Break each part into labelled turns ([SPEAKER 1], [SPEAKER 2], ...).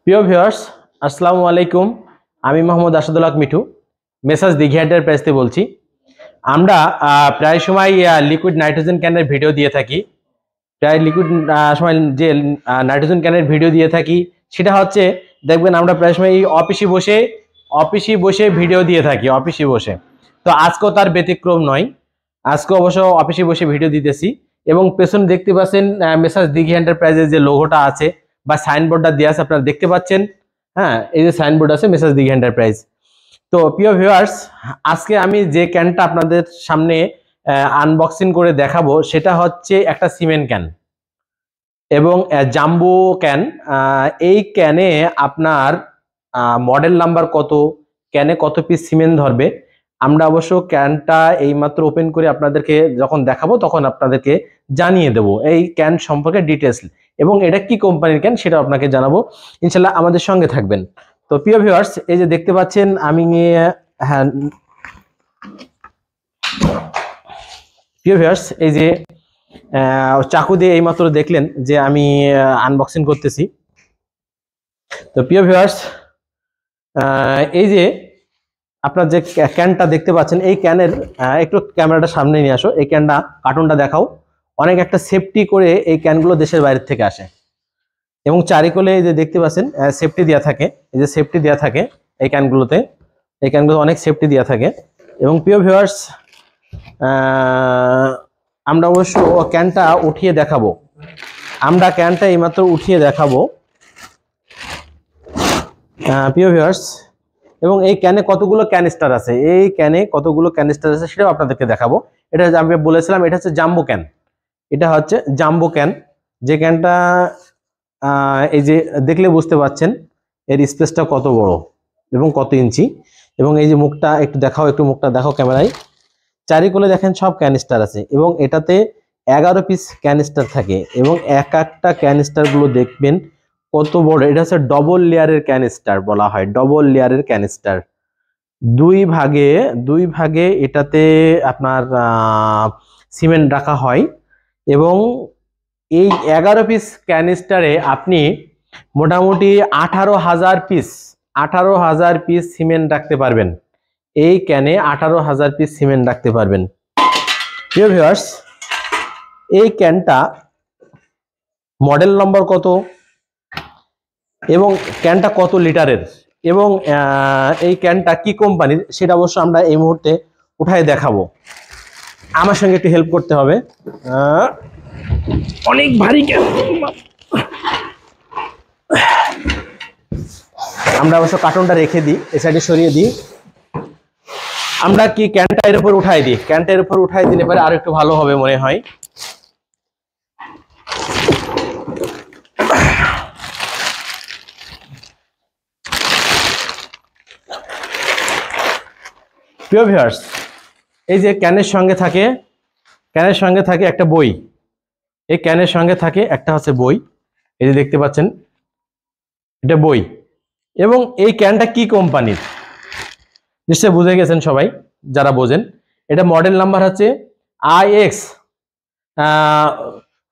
[SPEAKER 1] প্রিয় ভিউয়ার্স, আসসালামু আলাইকুম। আমি মোহাম্মদ আসাদুল হক মিঠু, মেসাজ দিঘি এন্টারপ্রাইজ থেকে বলছি। আমরা প্রায় সময় লিকুইড নাইট্রোজেন ক্যানের ভিডিও দিয়ে থাকি। প্রায় লিকুইড সময় যে নাইট্রোজেন ক্যানের ভিডিও দিয়ে থাকি সেটা হচ্ছে, দেখবেন আমরা প্রায় সময় এই অফিসে বসে ভিডিও দিয়ে থাকি, অফিসে বসে। তো আজকেও তার ব্যতিক্রম নয়, আজকে অবশ্য অফিসে বসে ভিডিও দিতেছি। এবং পেছনে দেখতে পাচ্ছেন মেসাজ দিঘি এন্টারপ্রাইজের যে লোগোটা আছে বা সাইনবোর্ডটা দেওয়া আছে, আপনারা দেখতে পাচ্ছেন। হ্যাঁ, এই যে সাইনবোর্ড আছে মেসাজ দিঘি এন্টারপ্রাইজ। তো প্রিয় ভিউয়ার্স, আজকে আমি যে ক্যানটা আপনাদের সামনে আনবক্সিং করে দেখাবো সেটা হচ্ছে একটা সিমেন্ট ক্যান এবং জাম্বো ক্যান। এই ক্যানে আপনার মডেল নাম্বার কত, ক্যানে কত পিস সিমেন্ট ধরবে, আমরা অবশ্য ক্যানটা এইমাত্র ওপেন করে আপনাদেরকে যখন দেখাবো তখন আপনাদেরকে জানিয়ে দেব এই ক্যান সম্পর্কে ডিটেলস, এবং এটা কি কোম্পানির ক্যান সেটা আপনাকে জানাবো। ইনশাল্লাহ আমাদের সঙ্গে থাকবেন। তো প্রিয় ভিউয়ার্স, এই যে দেখতে পাচ্ছেন আমি হ্যাঁ প্রিয় ভিউয়ার্স, এই যে চাকু দিয়ে এইমাত্র দেখলেন যে আমি আনবক্সিং করতেছি। তো প্রিয় ভিউয়ার্স, এই যে আপনার যে ক্যানটা দেখতে পাচ্ছেন, এই ক্যানের একটু ক্যামেরাটা সামনে নিয়ে আসো, এই ক্যানটা কার্টুনটা দেখাও। অনেক একটা সেফটি করে এই ক্যানগুলো দেশের বাইরে থেকে আসে এবং চারিকোলে এই যে দেখতে পাচ্ছেন সেফটি দেওয়া থাকে, এই যে সেফটি দেওয়া থাকে এই ক্যানগুলোতে, এই ক্যানগুলো অনেক সেফটি দেওয়া থাকে। এবং প্রিয় ভিউয়ার্স, আমরা অবশ্য ক্যানটা উঠিয়ে দেখাবো, আমরা ক্যানটা এইমাত্র উঠিয়ে দেখাবো প্রিয় ভিউয়ার্স। এবং এই ক্যানে কতগুলো ক্যানিস্টার আছে, এই ক্যানে কতগুলো ক্যানিস্টার আছে সেটাও আপনাদেরকে দেখাবো। এটা আমি বলেছিলাম এটা হচ্ছে জাম্বো ক্যান, এটা হচ্ছে জাম্বো ক্যান। যে ক্যানটা এই যে দেখলে বুঝতে পাচ্ছেন এর স্পেসটা কত বড় এবং কত ইঞ্চি। এবং এই যে মুখটা একটু দেখাও, একটু মুখটা দেখাও ক্যামেরায়। চারিকোলে দেখেন সব ক্যানিস্টার আছে এবং এটাতে 11 পিস ক্যানিস্টার থাকে এবং এক একটা ক্যানিস্টার গুলো দেখবেন কত বড়। এটা হচ্ছে ডবল লেয়ারের ক্যানিস্টার বলা হয়, ডবল লেয়ারের ক্যানিস্টার। দুই ভাগে এটাতে আপনার সিমেন্ট রাখা হয় এবং এই 11 পিস ক্যানিস্টারে আপনি মোটামুটি 18,000 পিস সিমেন্ট রাখতে পারবেন। এই ক্যানে 18,000 পিস সিমেন্ট রাখতে পারবেন। প্রিয় ভিউয়ার্স, এই ক্যানটা মডেল নম্বর কত এবং ক্যানটা কত লিটারের এবং এই ক্যানটা কি কোম্পানির সেটা অবশ্য আমরা এই মুহূর্তে উঠায় দেখাবো। আমার সঙ্গে একটু হেল্প করতে হবে, অনেক ভারী ক্যান। আমরা অবশ্য কার্টুনটা রেখে দিই, এ সাইডে সরিয়ে দিই। আমরা কি ক্যানটা এর উপর উঠাই দিই, ক্যানটা এর উপর উঠাই দিলে পরে আর একটু ভালো হবে মনে হয়। প্রিয় ভিউয়ার্স, এই যে ক্যানের সঙ্গে থাকে একটা বই, এই ক্যানের সঙ্গে থাকে একটা হচ্ছে বই, এই যে দেখতে পাচ্ছেন এটা বই। এবং এই ক্যানটা কি কোম্পানির নিশ্চয়ই বুঝে গেছেন সবাই যারা বোঝেন। এটা মডেল নাম্বার হচ্ছে IX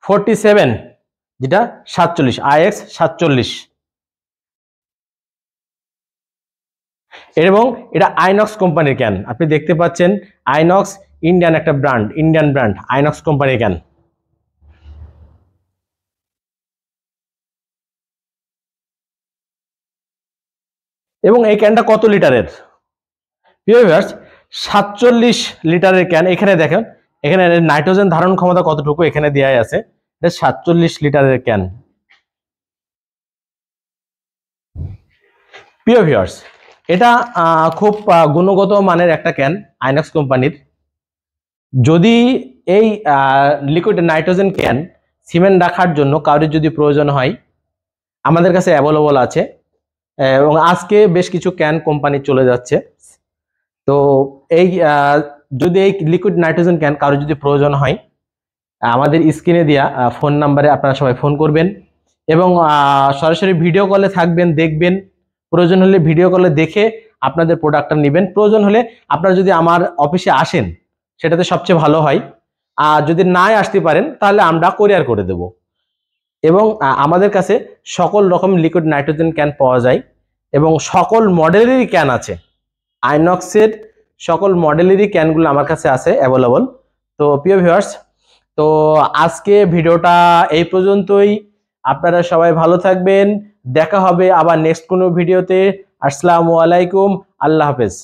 [SPEAKER 1] 47, যেটা 47, IX 47। এবং এটা আইনক্স কোম্পানির ক্যান, আপনি দেখতে পাচ্ছেন আইনক্স, ইন্ডিয়ান একটা ব্র্যান্ড, ইন্ডিয়ান ব্র্যান্ড আইনক্স কোম্পানির ক্যান। এবং এই ক্যানটা কত লিটারের? প্রিয় ভিউয়ার্স, 47 লিটারের ক্যান। এখানে দেখেন, এখানে নাইট্রোজেন ধারণ ক্ষমতা কতটুকু এখানে দেওয়া আছে। এটা 47 লিটারের ক্যান। প্রিয় ভিউয়ার্স, এটা খুব গুণগত মানের একটা ক্যান আইনক্স কোম্পানির। যদি এই লিকুইড নাইট্রোজেন ক্যান সিমেন্ট রাখার জন্য কারোর যদি প্রয়োজন হয়, আমাদের কাছে অ্যাভেলেবল আছে এবং আজকে বেশ কিছু ক্যান কোম্পানি চলে যাচ্ছে। তো এই যদি এই লিকুইড নাইট্রোজেন ক্যান কারোর যদি প্রয়োজন হয়, আমাদের স্ক্রিনে দেওয়া ফোন নাম্বারে আপনারা সবাই ফোন করবেন এবং সরাসরি ভিডিও কলে থাকবেন, দেখবেন। প্রয়োজন হলে ভিডিও কলে দেখে আপনাদের প্রোডাক্টটা নেবেন। প্রয়োজন হলে আপনারা যদি আমার অফিসে আসেন সেটাতে সবচেয়ে ভালো হয়। আর যদি নাই আসতে পারেন তাহলে আমরা কোরিয়ার করে দেব। এবং আমাদের কাছে সকল রকম লিকুইড নাইট্রোজেন ক্যান পাওয়া যায় এবং সকল মডেলেরই ক্যান আছে। আইনক্সের সকল মডেলেরই ক্যানগুলো আমার কাছে আছে অ্যাভেলেবল। তো প্রিয় ভিউয়ার্স, তো আজকে ভিডিওটা এই পর্যন্তই। আপনারা সবাই ভালো থাকবেন, দেখা হবে আবার নেক্সট কোনো ভিডিওতে। আসসালামু আলাইকুম, আল্লাহ হাফেজ।